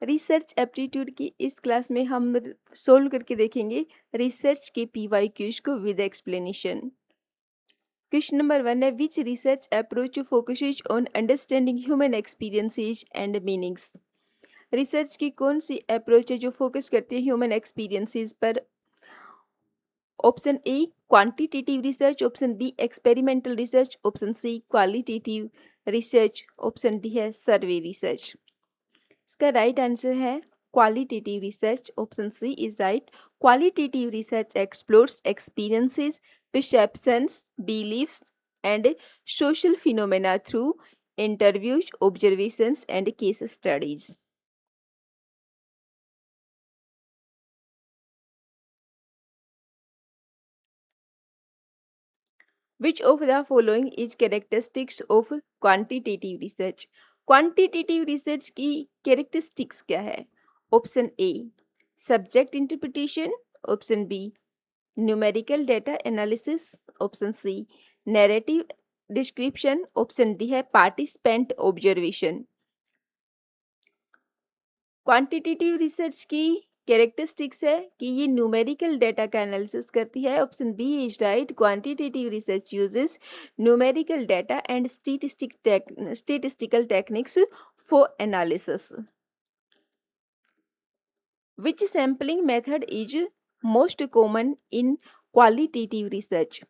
Research aptitude की इस class में हम सोल्व करके देखेंगे रिसर्च के पीवाईक्यूज को विद एक्सप्लेनेशन। क्वेश्चन नंबर 1 है which research approach focuses on understanding human experiences and meanings. Research की कौन सी अप्रोच है जो फोकस करती है ह्यूमन एक्सपीरियंसेस पर। Option A quantitative research, option B experimental research, option C qualitative research, option D है सर्वे रिसर्च। इसका राइट आंसर है qualitative research, option C is right. Qualitative research explores experiences, perceptions, beliefs and social phenomena through interviews, observations and case studies. Which of the following is characteristics of quantitative research? Quantitative research की characteristics क्या है? Option A subject interpretation, option B numerical data analysis, option C narrative description, option D है participant observation. Quantitative research की characteristics है कि ये numerical data का analysis करती है। Option B is right, quantitative research uses numerical data and statistical techniques for analysis. Which sampling method is most common in qualitative research?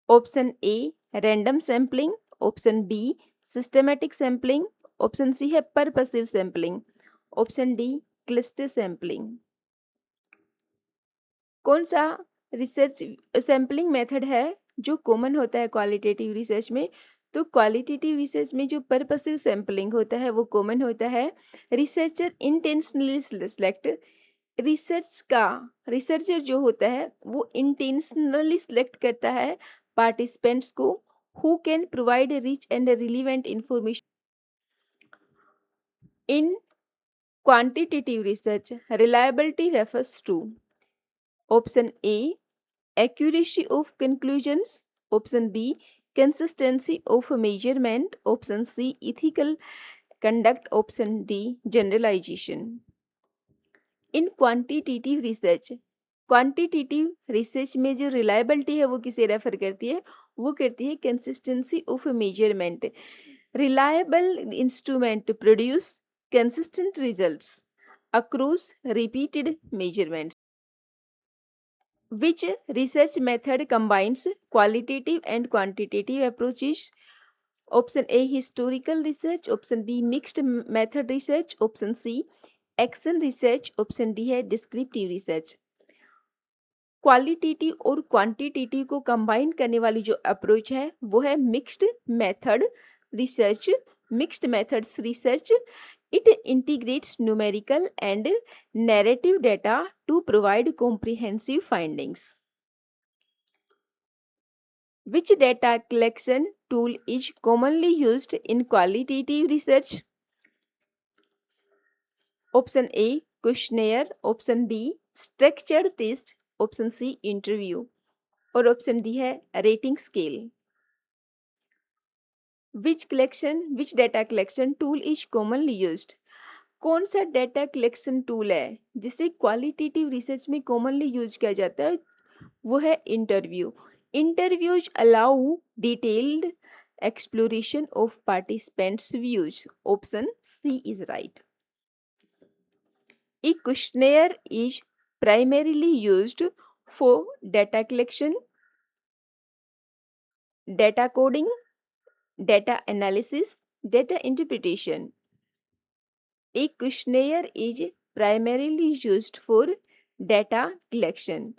Option A random sampling, option B systematic sampling, option C है purposive sampling, option D cluster sampling. कौन सा research sampling method है जो common होता है qualitative research में? तो qualitative research में जो पर्पसिव सैम्पलिंग होता है वो कॉमन होता है। रिसर्चर इंटेंशनली सिलेक्ट, रिसर्चर जो होता है वो इंटेंशनली सिलेक्ट करता है पार्टिसिपेंट्स को who can provide rich and relevant information. In quantitative research, reliability refers to option A accuracy of conclusions, option B consistency of measurement, option C ethical conduct, option D generalization. In quantitative research में जो reliability है वो किसे refer करती है? वो करती है consistency of measurement. Reliable instrument produce consistent results across repeated measurements. Which research method combines qualitative and quantitative approaches? Option A historical research, option B mixed method research, option C action research, option D है descriptive research. Qualitative और quantitative को combine करने वाली जो approach है वो है mixed method research. Mixed methods research it integrates numerical and narrative data to provide comprehensive findings. Which data collection tool is commonly used in qualitative research? Option A questionnaire, option B structured test, option C interview और option D है rating scale. Which data collection tool is commonly used? कौन सा data collection tool है जिसे qualitative research में commonly use किया जाता है? वो है interview. Interviews allow detailed exploration of participants views. Option C is right. A questionnaire is primarily used for data collection, data coding, data analysis, data interpretation. A questionnaire is primarily used for data collection.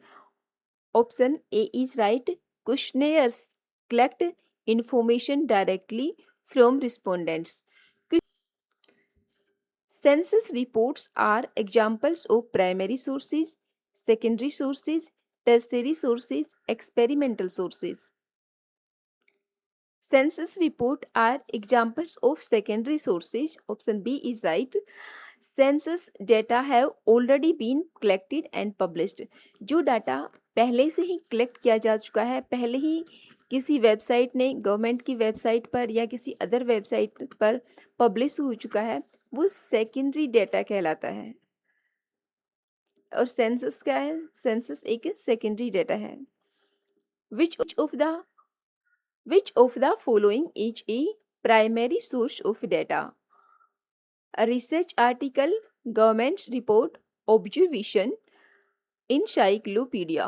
Option A is right. Questionnaires collect information directly from respondents. Census reports are examples of primary sources, secondary sources, tertiary sources, experimental sources. Census report are examples of secondary sources. Option B is right. Census data have already been collected and published. जो data पहले से ही collect किया जा चुका है, पहले ही किसी website ने गवर्नमेंट की वेबसाइट पर या किसी अदर वेबसाइट पर पब्लिश हो चुका है, वो सेकेंडरी डेटा कहलाता है। और सेंसस क्या है? सेंसस एक सेकेंडरी डेटा है। Which of the following is a primary source of data? A research article, government report, observation, encyclopedia.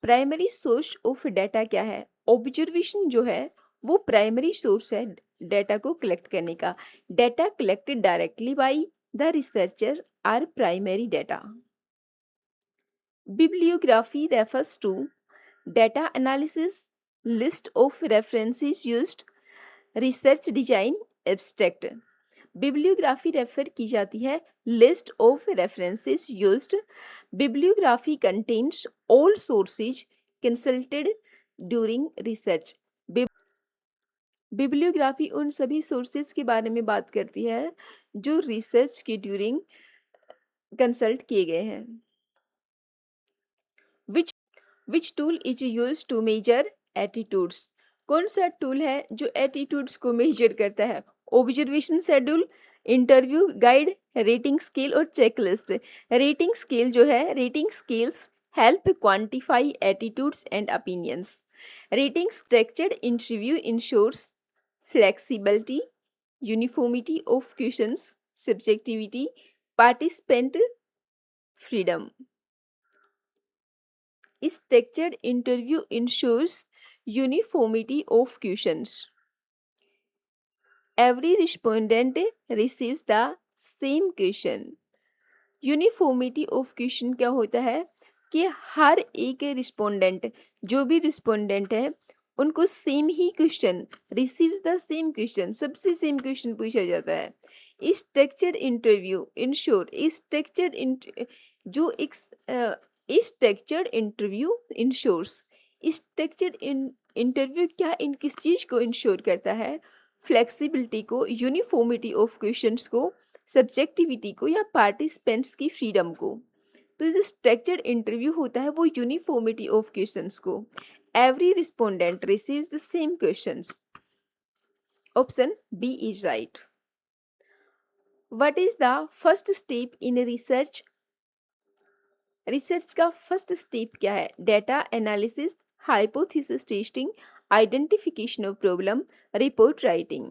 Primary source of data क्या है? ऑब्जर्वेशन जो है वो प्राइमरी सोर्स है डाटा को कलेक्ट करने का। Data collected directly by the researcher are primary data. Bibliography refers to data analysis, list of references used, research design, abstract. Bibliography refer की जाती है list of references used. Bibliography contains all sources consulted during research. Bibliography उन सभी sources के बारे में बात करती है जो रिसर्च के ड्यूरिंग कंसल्ट किए गए हैं। Which tool is use to measure attitudes? कौन सा टूल है जो एटीट्यूड्स को मेजर करता है? Observation schedule, interview guide, rating scale और चेकलिस्ट। रेटिंग स्केल जो है, rating scales help quantify attitudes and opinions. Rating structured interview ensures flexibility, uniformity of questions, subjectivity, participant freedom. Structured interview ensures uniformity of questions. Every respondent receives the same question. Uniformity of question क्या होता है कि हर एक respondent, जो भी respondent है, उनको same ही question, receives the same question, सबसे सेम क्वेश्चन पूछा जाता है। स्ट्रक्चर्ड इंटरव्यू इंश्योर, जो एक structured interview ensures, structured interview क्या इन किस चीज़ को इंश्योर करता है? फ्लेक्सिबिलिटी को, यूनिफॉर्मिटी ऑफ क्वेश्चंस को, सब्जेक्टिविटी को या पार्टिसिपेंट्स की फ्रीडम को। तो जो स्ट्रक्चर्ड इंटरव्यू होता है वो यूनिफॉर्मिटी ऑफ क्वेश्चंस को, every respondent receives the same questions. Option B is right. What is the first step in research? Research का फर्स्ट स्टेप क्या है? Data analysis, hypothesis testing, identification of problem, report writing.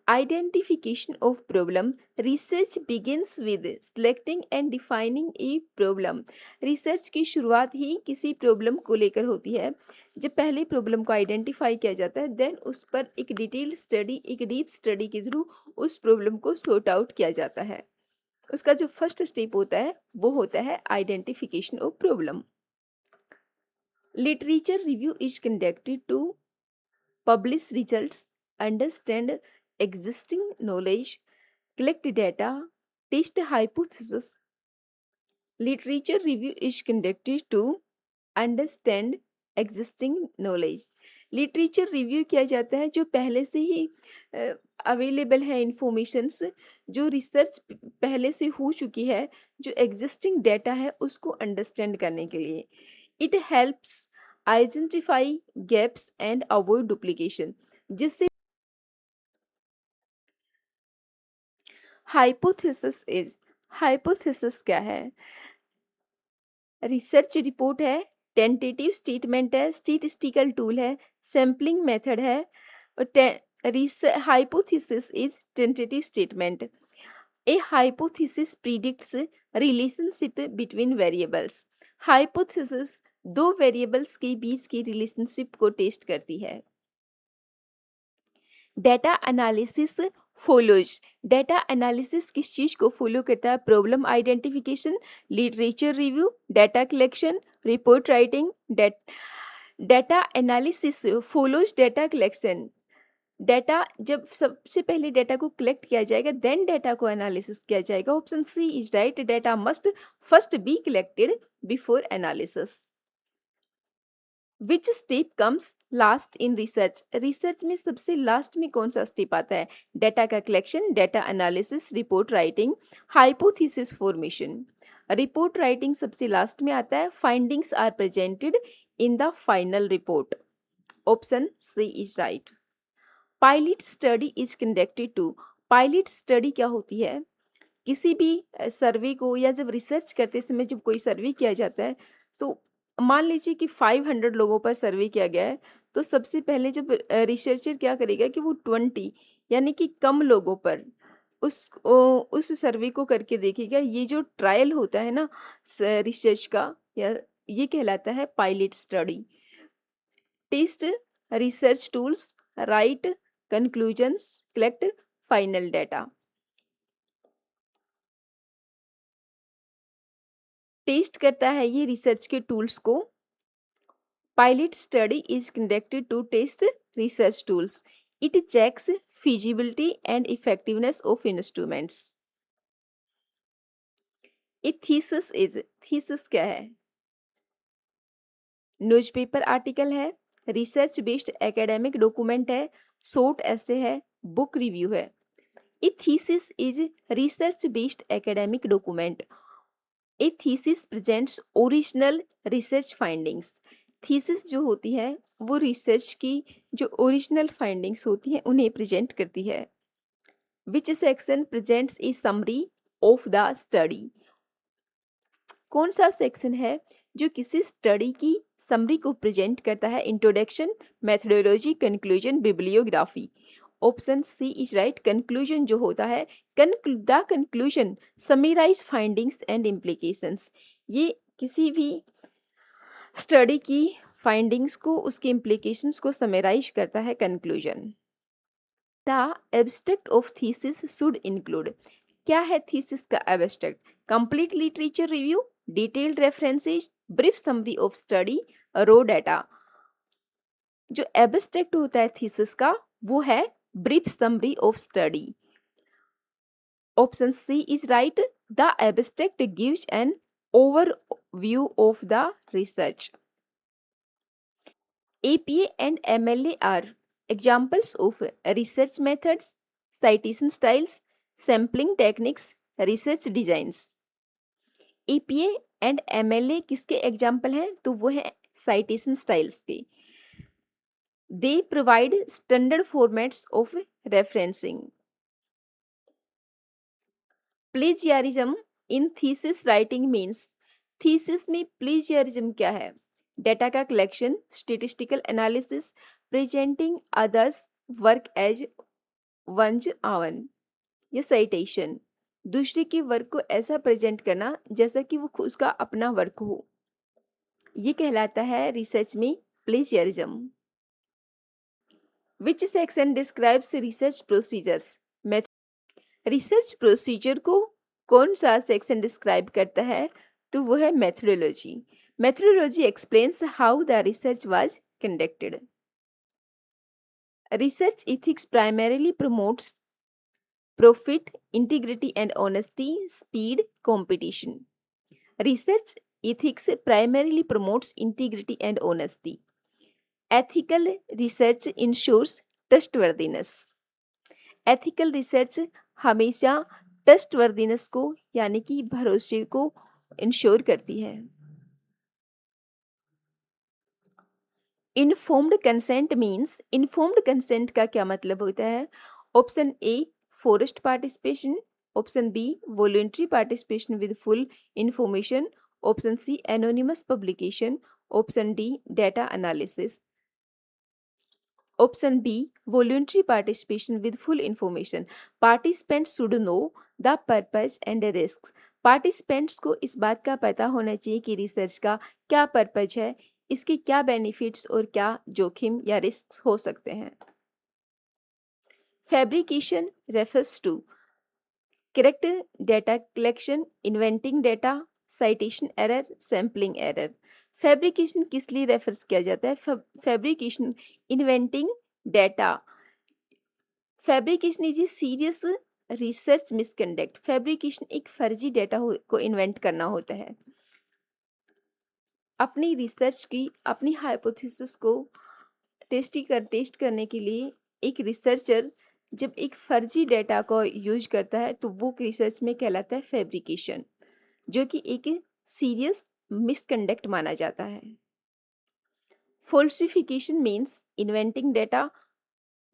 Identification of problem. Research begins with selecting and defining a problem. Research की शुरुआत ही किसी problem को लेकर होती है। जब पहले प्रॉब्लम को आइडेंटिफाई किया जाता है, देन उस पर एक डिटेल स्टडी, एक डीप स्टडी के थ्रू उस प्रॉब्लम को सॉर्ट आउट किया जाता है। उसका जो फर्स्ट स्टेप होता है वो होता है identification of problem. Literature review is conducted to publish results, understand existing knowledge, collect data, test hypothesis. Literature review is conducted to understand existing knowledge. Literature review किया जाता है जो पहले से ही अवेलेबल है इंफॉर्मेशंस, जो रिसर्च पहले से हो चुकी है, जो एग्जिस्टिंग डेटा है उसको अंडरस्टैंड करने के लिए। It helps identify gaps and avoid duplication, जिससे हाइपोथेसिस क्या है? रिसर्च रिपोर्ट है, टेंटेटिव स्टेटमेंट है, स्टैटिस्टिकल टूल है, सैम्पलिंग मेथड है। और hypothesis is tentative statement. A hypothesis predicts relationship between variables. Hypothesis दो वेरिएबल्स के बीच की रिलेशनशिप को टेस्ट करती है। Data analysis follows. Data analysis किस चीज को फॉलो करता है? Problem identification, literature review, data collection, report writing. Data analysis follows data collection. Data, जब सबसे पहले डेटा को कलेक्ट किया जाएगा, देन डेटा को एनालिसिस किया जाएगा। Option C is right. Data must first be collected before analysis. Which step comes last in research? Research में सबसे लास्ट में कौन सा स्टेप आता है? डेटा का collection, data analysis, report writing, hypothesis formation. Report writing सबसे लास्ट में आता है। Findings are presented in the final report. Option C is right. Pilot study is conducted to. Pilot study क्या होती है? किसी भी सर्वे को या जब रिसर्च करते समय जब कोई सर्वे किया जाता है, तो मान लीजिए कि 500 लोगों पर सर्वे किया गया है, तो सबसे पहले जब रिसर्चर क्या करेगा कि वो 20 यानी कि कम लोगों पर उस सर्वे को करके देखेगा। ये जो ट्रायल होता है ना रिसर्च का, या ये कहलाता है pilot study. Test research tools, write conclusions, collect final data. Test करता है ये रिसर्च के टूल्स को। Pilot study is conducted to test research tools. It checks feasibility and effectiveness of instruments. A thesis क्या है? न्यूज़पेपर आर्टिकल है, research based academic document है, short essay है, बुक रिव्यू है। A thesis is research based academic document. A thesis presents original research findings. Thesis जो होती है वो रिसर्च की जो ओरिजिनल फाइंडिंग्स होती हैं उन्हें प्रेजेंट करती है। Which section presents A summary of the study? कौन सा सेक्शन है जो किसी स्टडी की समरी को प्रेजेंट करता है? Introduction, methodology, conclusion, bibliography. Option C is right. Conclusion जो होता है, the conclusion summarise findings and implications. ये किसी भी स्टडी की फाइंडिंग्स को, उसके इम्प्लीकेशंस को समराइज करता है conclusion. The abstract of thesis should include. क्या है थीसिस का abstract? Complete literature review, detailed references, brief summary of study, raw data. जो एब्स्ट्रैक्ट होता है थीसिस का वो है brief summary of study. Option C is right. The abstract gives an overview of the research. APA and MLA are examples of research methods, citation styles, sampling techniques, research designs. APA and MLA किसके example हैं? तो वो है citation styles के। They provide standard formats of referencing. Plagiarism in thesis writing means, thesis में plagiarism क्या है? Data का collection, statistical analysis, presenting others work as one's own, या साइटेशन, दूसरे के वर्क को ऐसा प्रेजेंट करना जैसा कि वो उसका अपना वर्क हो, ये कहलाता है रिसर्च में plagiarism. Which section describes research procedures? Research procedure को कौन सा सेक्शन डिस्क्राइब करता है? तो वो है methodology. Methodology explains how the research was conducted. Research ethics primarily promotes profit, integrity and honesty, speed, competition. Research ethics primarily promotes integrity and honesty. Ethical research ensures trustworthiness. Ethical research हमेशा trustworthiness को यानी कि भरोसे को ensure करती है। Informed consent means, informed consent का क्या मतलब होता है? Option A forced participation, option B voluntary participation with full information, option C anonymous publication, option D data analysis. Option B voluntary participation with full information. Participants should know the purpose and the risks. Participants को इस बात का पता होना चाहिए कि research का क्या पर्पज है, इसके क्या बेनिफिट्स और क्या जोखिम या रिस्क हो सकते हैं। Fabrication refers to correct data collection, inventing data, citation error, sampling error. Fabrication किस लिए रेफर्स किया जाता है? Fabrication inventing data. Fabrication is a serious research misconduct. Fabrication एक फर्जी डेटा को इन्वेंट करना होता है। अपनी रिसर्च की, अपनी हाइपोथेसिस को टेस्ट करने के लिए एक रिसर्चर जब एक फर्जी डेटा को यूज करता है तो वो रिसर्च में कहलाता है फैब्रिकेशन, जो कि एक सीरियस मिसकंडक्ट माना जाता है। Falsification means inventing data,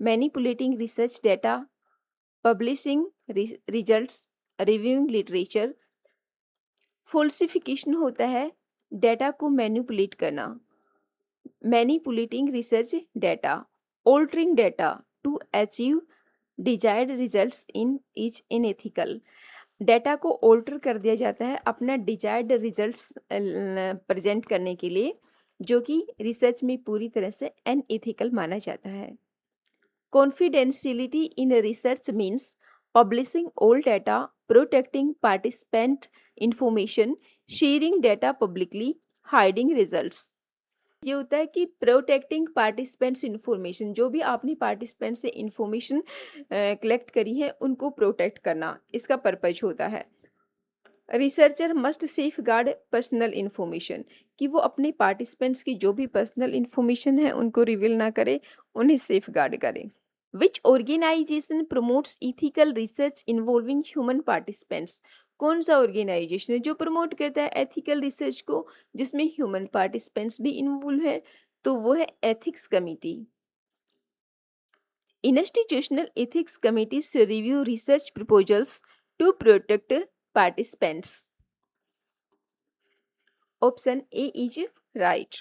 manipulating research data, publishing results, reviewing literature. Falsification होता है डेटा को मैनिपुलेट करना, manipulating research data, altering data to achieve desired results in is unethical. Data को ऑल्टर कर दिया जाता है अपना डिजायर्ड रिजल्ट्स प्रेजेंट करने के लिए, जो कि रिसर्च में पूरी तरह से अनएथिकल माना जाता है। Confidentiality in research means publishing all data, protecting participant information, sharing data publicly, hiding results. ये होता है कि प्रोटेक्टिंग पार्टिसिपेंट्स इंफॉर्मेशन, जो भी आपने पार्टिसिपेंट से इंफॉर्मेशन कलेक्ट करी है उनको प्रोटेक्ट करना, इसका पर्पज होता है। Researcher must safe guard personal information, कि वो अपने पार्टिसिपेंट्स की जो भी पर्सनल इंफॉर्मेशन है उनको रिवील ना करे, उन्हें सेफ गार्ड करे। Which organization promotes ethical research involving human participants. कौन सा ऑर्गेनाइजेशन है जो प्रमोट करता है एथिकल रिसर्च को जिसमें ह्यूमन पार्टिसिपेंट्स भी इन्वॉल्व है? तो वो है ethics committee. Institutional ethics committees review research proposals to protect participants. Option A is right.